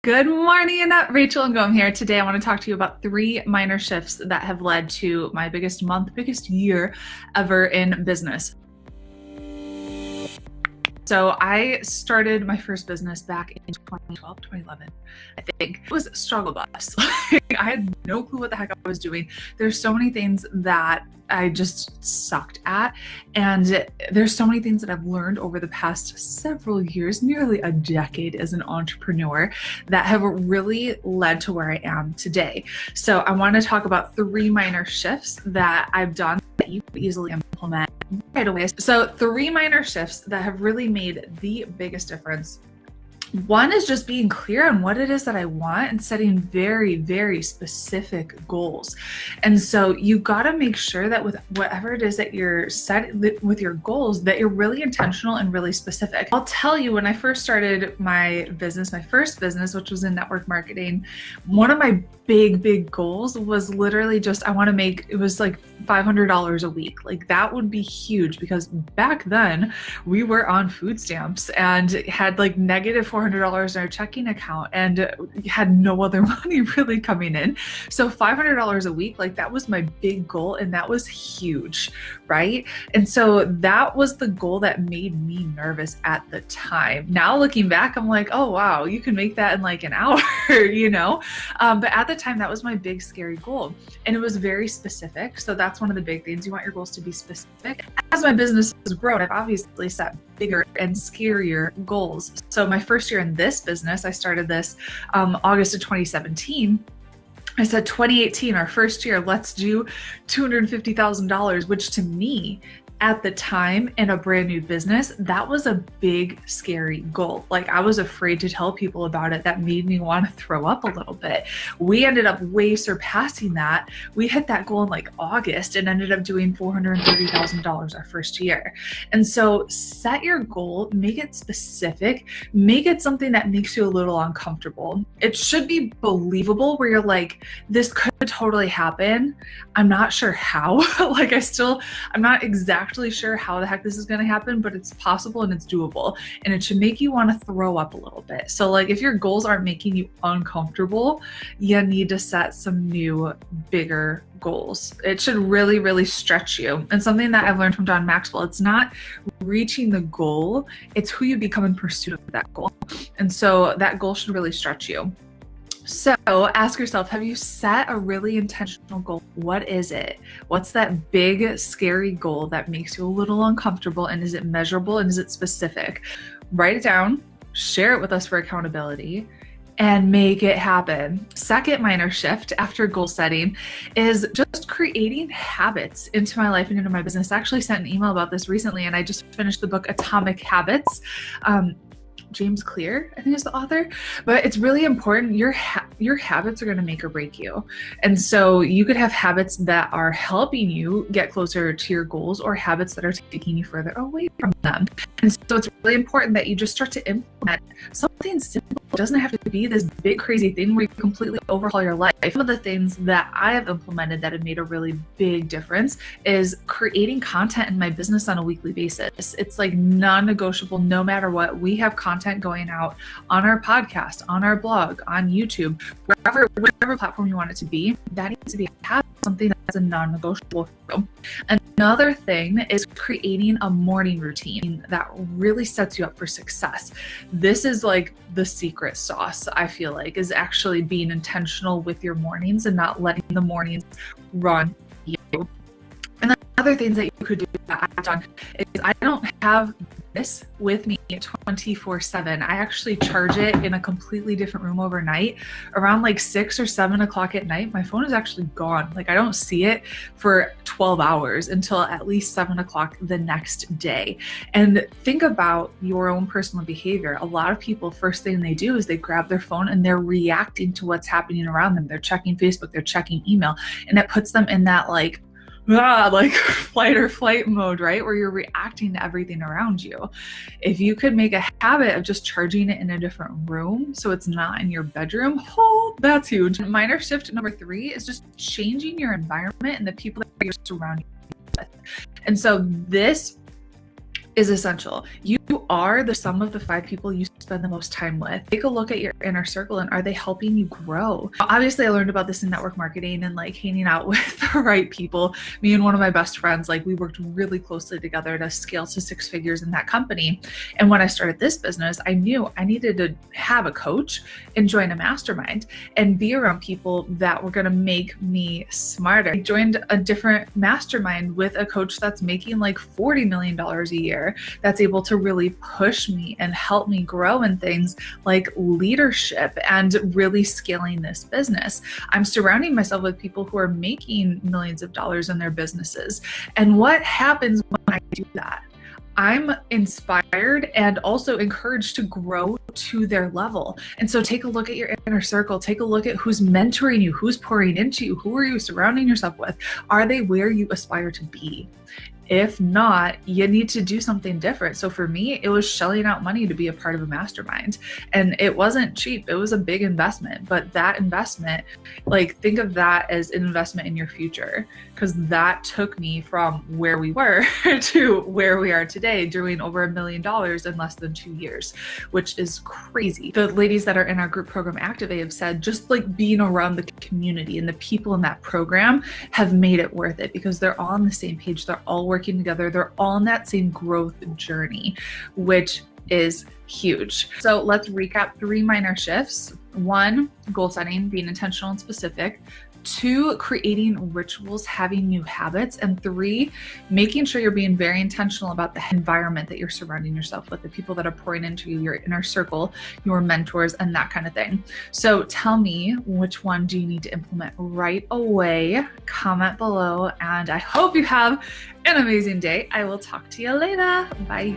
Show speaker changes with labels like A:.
A: Good morning, Rachel and Ngom here. Today I want to talk to you about 3 minor shifts that have led to my biggest month, biggest year ever in business. So I started my first business back in 2012, 2011, I think. It was a struggle bus. I had no clue what the heck I was doing. There's so many things that I just sucked at. And there's so many things that I've learned over the past several years, nearly a decade as an entrepreneur, that have really led to where I am today. So I want to talk about 3 minor shifts that I've done that you can easily implement right away. So 3 minor shifts that have really made the biggest difference. One is just being clear on what it is that I want and setting very, very specific goals. And so you got to make sure that with whatever it is that you're setting with your goals, that you're really intentional and really specific. I'll tell you, when I first started my business, my first business, which was in network marketing, one of my big goals was literally just, I want to make, it was like $500 a week. Like that would be huge because back then we were on food stamps and had like negative $400 in our checking account and had no other money really coming in. So $500 a week, like that was my big goal. And that was huge, right? And so that was the goal that made me nervous at the time. Now looking back, I'm like, oh wow, you can make that in like an hour, you know? But at the time, that was my big scary goal. And it was very specific. So that's one of the big things. You want your goals to be specific. As my business has grown, I've obviously set bigger and scarier goals. So my first year in this business, I started this August of 2017. I said 2018, our first year, let's do $250,000, which to me, at the time in a brand new business, that was a big, scary goal. Like I was afraid to tell people about it. That made me want to throw up a little bit. We ended up way surpassing that. We hit that goal in like August and ended up doing $430,000 our first year. And so set your goal, make it specific, make it something that makes you a little uncomfortable. It should be believable where you're like, this could totally happen. I'm not sure how. I'm not exactly sure how the heck this is going to happen, but it's possible and it's doable. And it should make you want to throw up a little bit. So like if your goals aren't making you uncomfortable, you need to set some new, bigger goals. It should really, really stretch you. And something that I've learned from John Maxwell, it's not reaching the goal, it's who you become in pursuit of that goal. And so that goal should really stretch you. So ask yourself, have you set a really intentional goal? What is it? What's that big, scary goal that makes you a little uncomfortable? And is it measurable and is it specific? Write it down, share it with us for accountability, and make it happen. Second minor shift after goal setting is just creating habits into my life and into my business. I actually sent an email about this recently, and I just finished the book Atomic Habits. James Clear, I think is the author, but it's really important. Your habits are going to make or break you. And so you could have habits that are helping you get closer to your goals or habits that are taking you further away from them. And so it's really important that you just start to implement something simple. It doesn't have to be this big crazy thing where you completely overhaul your life. One of the things that I have implemented that have made a really big difference is creating content in my business on a weekly basis. It's like non-negotiable no matter what. We have content going out on our podcast, on our blog, on YouTube, whatever platform you want it to be. That needs to be something that's a non-negotiable for you. Another thing is creating a morning routine that really sets you up for success. This is like the secret sauce, I feel like, is actually being intentional with your mornings and not letting the mornings run you. And then other things that you could do that I've done is I don't have this with me 24/7. I actually charge it in a completely different room overnight. Around like 6 or 7 o'clock at night, my phone is actually gone. Like I don't see it for 12 hours until at least 7 o'clock the next day. And think about your own personal behavior. A lot of people, first thing they do is they grab their phone and they're reacting to what's happening around them. They're checking Facebook, they're checking email, and it puts them in that like flight or flight mode, right? Where you're reacting to everything around you. If you could make a habit of just charging it in a different room so it's not in your bedroom, oh, that's huge. Minor shift number 3 is just changing your environment and the people that you're surrounding with. And so this is essential. You are the sum of the 5 people you spend the most time with. Take a look at your inner circle and are they helping you grow? Obviously, I learned about this in network marketing and like hanging out with the right people. Me and one of my best friends, like we worked really closely together to scale to 6 figures in that company. And when I started this business, I knew I needed to have a coach and join a mastermind and be around people that were going to make me smarter. I joined a different mastermind with a coach that's making like $40 million a year, that's able to really push me and help me grow in things like leadership and really scaling this business. I'm surrounding myself with people who are making millions of dollars in their businesses. And what happens when I do that? I'm inspired and also encouraged to grow to their level. And so take a look at your inner circle. Take a look at who's mentoring you, who's pouring into you, who are you surrounding yourself with? Are they where you aspire to be? If not, you need to do something different. So for me, it was shelling out money to be a part of a mastermind. And it wasn't cheap. It was a big investment. But that investment, like think of that as an investment in your future, because that took me from where we were to where we are today, doing over $1 million in less than 2 years, which is crazy. The ladies that are in our group program Activate have said just like being around the community and the people in that program have made it worth it, because they're all on the same page. They're all working together. They're all on that same growth journey, which is huge. So let's recap 3 minor shifts. 1, goal setting, being intentional and specific. 2, creating rituals, having new habits. And 3, making sure you're being very intentional about the environment that you're surrounding yourself with, the people that are pouring into you, your inner circle, your mentors, and that kind of thing. So tell me, which one do you need to implement right away? Comment below, and I hope you have an amazing day. I will talk to you later. Bye.